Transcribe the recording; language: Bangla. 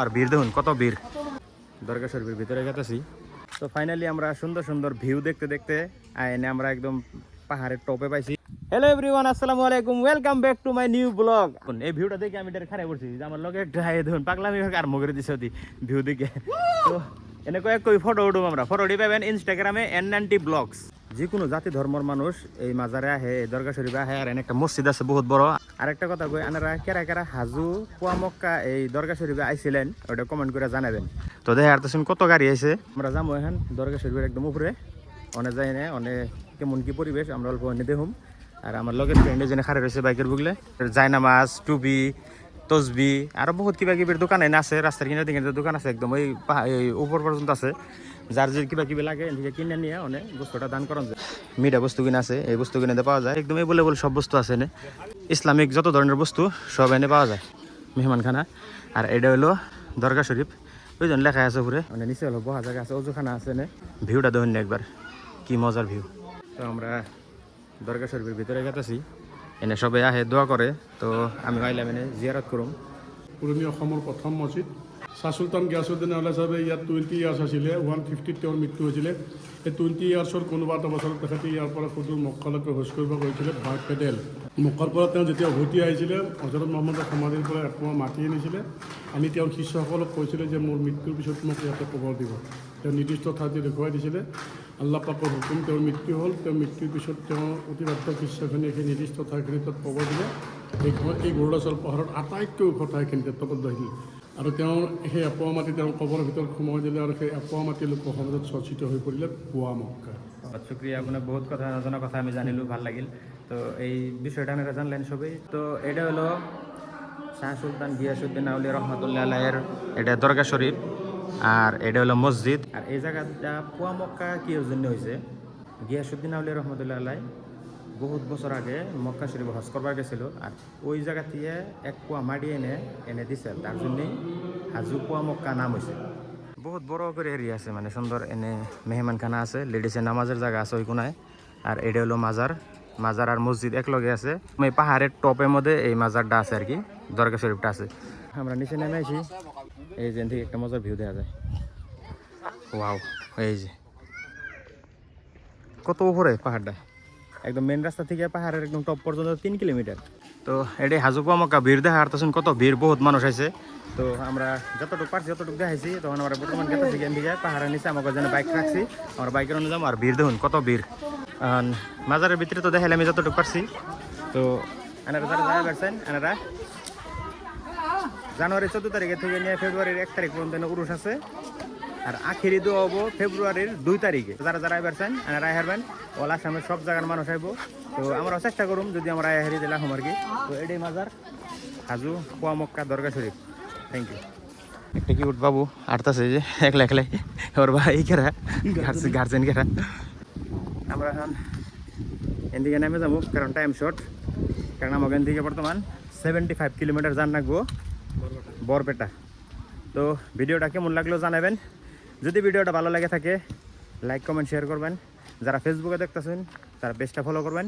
আর ভিড় দেখুন কত ভিড় দরগা শরীফের ভিতরে গেতেছি। তো ফাইনালি আমরা সুন্দর সুন্দর ভিউ দেখতে দেখতে আইনে আমরা একদম পাহাড়ের টপে পাইছি। হ্যালো এভরিওয়ান, আসসালামু আলাইকুম, welcome back to my new blog. এই ভিউটা দেখে আমি এটা খারাপ করছি যে আমার লগে দেখুন পাগলামি আর মগরে দিছে ভিউ দেখে। তো এনে কয়েক ফটো উঠুম আমরা, ফটোটি পাবেন ইনস্টাগ্রামে N90 ব্লগস। যে কোনো জাতি ধর্মের মানুষ এই মাজারে আহে, এই দরগা শরীফে আহে। আর এনে একটা মসজিদ আছে বহুত বড়। আর একটা কথা কই, আনারা কেরা কেরা হাজু কুয়া মক্কা এই দরগা শরীফে আইছিলেন ওটা কমেন্ট করে জানাবেন। তো দেখে আর তখন কত গাড়ি আছে। আমরা যাবো এখন দরগা শরীফের একদম উপরে, অনেক যাই না, অনেক কেমন কি পরিবেশ আমরা অল্প অনেক দেখুম। আর আমার লগের ফ্রেন্ডে যেন খারে রয়েছে বাইকের বুগলে জায়নামাজ, টুপি, তসবি আরো বহুত কিবা কিবির দোকান এনে আছে। রাস্তার কিনারে দিকে দোকান আছে একদম ওই উপর পর্যন্ত আছে। যার যে কিবা কিবি লাগে এদিকে কিনে নিয়ে অনেক বস্তুটা দান করেন যায়। মিঠা বস্তু কিনে আছে, এই বস্তু কিনে পাওয়া যায় একদম এই বলে সব বস্তু আছে এনে। ইসলামিক যত ধরনের বস্তু সব এনে পাওয়া যায়, মেহমানখানা। আর এটা হলো দরগা শরীফ, ওই জন্য লেখা আছে উপরে। মানে নিচে হলো বহা জায়গা আছে, অজুখানা আছে এনে। ভিউটা দেখুন একবার, কি মজার ভিউ। তো আমরা দরগা শরীফের ভিতরে গেতেছি, এনে সবাই আহে দোয়া করে। তো আমি আইলাম এনে জিয়ারত করুম। পুৰণি অসমৰ প্ৰথম মছজিদ শ্বাহ চুলতান গিয়াছুদ্দিন আউলিয়া চাহাবে ইয়াত 20 ইয়াৰ্ছ আছিলে। 150 তেওঁৰ মৃত্যু হৈছিলে। এই 20 ইয়াৰ্ছৰ কোনোবা এটা বছৰত তেখেতে ইয়াৰ পৰা সুদূৰ মক্কালৈকে খোজ কৰিব গৈছিলে বাই পেডেল। মক্কাৰ পৰা তেওঁ যেতিয়া উভতি আহিছিলে, হজৰত মহম্মদৰ সমাধিৰ পৰা একমাহ মাটি আনিছিলে, আনি তেওঁৰ শিষ্যসকলক কৈছিলে যে মোৰ মৃত্যুৰ পিছত মোক ইয়াতে কবৰ দিব। তেওঁ নিৰ্দিষ্ট ঠাইতে দেখুৱাই দিছিলে। আল্লাহ পাকৰ হুকুম, তেওঁৰ মৃত্যু হ'ল। তেওঁৰ মৃত্যুৰ পিছত তেওঁ অতিবাদ্য শিষ্যখিনিয়ে সেই নিৰ্দিষ্ট ঠাইখিনি তাত কবৰ দিলে। এই গৰুড়াচল পাহাৰত আটাইতকৈ ওখ ঠাইখিনিতে তপত বহিল। আৰু তেওঁ সেই এপোৱা মাটি তেওঁৰ কবৰৰ ভিতৰত সোমাই দিলে। আৰু সেই এপোৱা মাটি লোকৰ সমাজত চৰ্চিত হৈ পৰিলে পুৱা মক্কা। শুক্রিয়া, আপনার বহুত কথা নজনা কথা আমি জানিলো, ভাল লাগিল। তো এই বিষয়টা আপনারা জানলেন সবাই। তো এটা হলো শাহ সুলতান গিয়াসুদ্দিন আউলিয়া রহমতুল্লাহ আলাইহির এটা দরগা শরীফ। আর এটা হলো মসজিদ। আর এই জায়গাটা পুয়া মক্কা কি জন্য হয়েছে, গিয়াসুদ্দিন আউলিয়া রহমতুল্লাহ আলাইহি বহুত বছর আগে মক্কা শরীফ হজ করবার গেছিল। আর ওই জায়গা থেকে এক পোয়া মাটি এনে দিছে, তার জন্যই হাজু পোয়া মক্কা নাম হয়েছে। বহুত বড় করে এরিয়া আছে, মানে সুন্দর। এনে মেহমানখানা আছে, লেডিসের নামাজের জায়গা আছে ওই কোনায়। আর এটা হলো মাজার। মাজার আর মসজিদ এক লগে আছে। এই পাহাড়ের টপের মধ্যে এই মাজারটা আছে আর কি, দরগা শরীফটা আছে। আমরা নিচে নেমে আসি, এই যে থেকে একটা মজার ভিউ দেখা যায়। ওয়াও, এই যে কত উপরে পাহাড়টা, একদম মেন রাস্তা থেকে পাহাড়ের একদম টপ পর্যন্ত 3 কিলোমিটার। তো এটাই হাজু পোয়া মক্কা। ভিড় দেখা আর তখন কত ভিড়, বহুত মানুষ আছে। তো আমরা যতটুকু পারছি যতটুকু দেখাইছি। তখন আমরা বর্তমান গেছি এখান থেকে পাহাড়ের নিচে আমাকে যেন বাইক রাখছি, আমরা বাইকের অনুযায়ী যাবো। আর ভিড় দেখুন কত ভিড়। মাজারের ভিতরে তো দেখাইলে আমি যতটুকু পারছি। তো এনারা যারা যারা পারছেন, এনারা জানুয়ারি 14 তারিখে থেকে নিয়ে ফেব্রুয়ারির 1 তারিখ পর্যন্ত উরুষ আছে। আর আখেরি দোয়া হবো ফেব্রুয়ারির 2 তারিখে। যারা যারা আইবারছেন এনারা আইহারবেন, ওলা আসামের সব জায়গার মানুষ আইব। তো আমরা চেষ্টা করুম যদি আমরা আইহারি দিলাম আর কি। তো এটাই মাজার Hajo Poa Mecca Dargah Sharif. Thank you. একটা কি উঠ বাবু আটতাছে যে একলা একলাই, ওর ভাই কেরা গার্জেন কেরা। আমরা এখন এদিকে নেমে যাবো, কারণ টাইম শর্ট। কারণ আমাকে এখান থেকে বর্তমান 75 কিলোমিটার যান রাখবো বরপেটা। তো ভিডিওটা কেমন লাগলো জানাবেন। যদি ভিডিওটা ভালো লাগে থাকে লাইক কমেন্ট শেয়ার করবেন। যারা ফেসবুকে দেখতেছেন তারা পেজটা ফলো করবেন।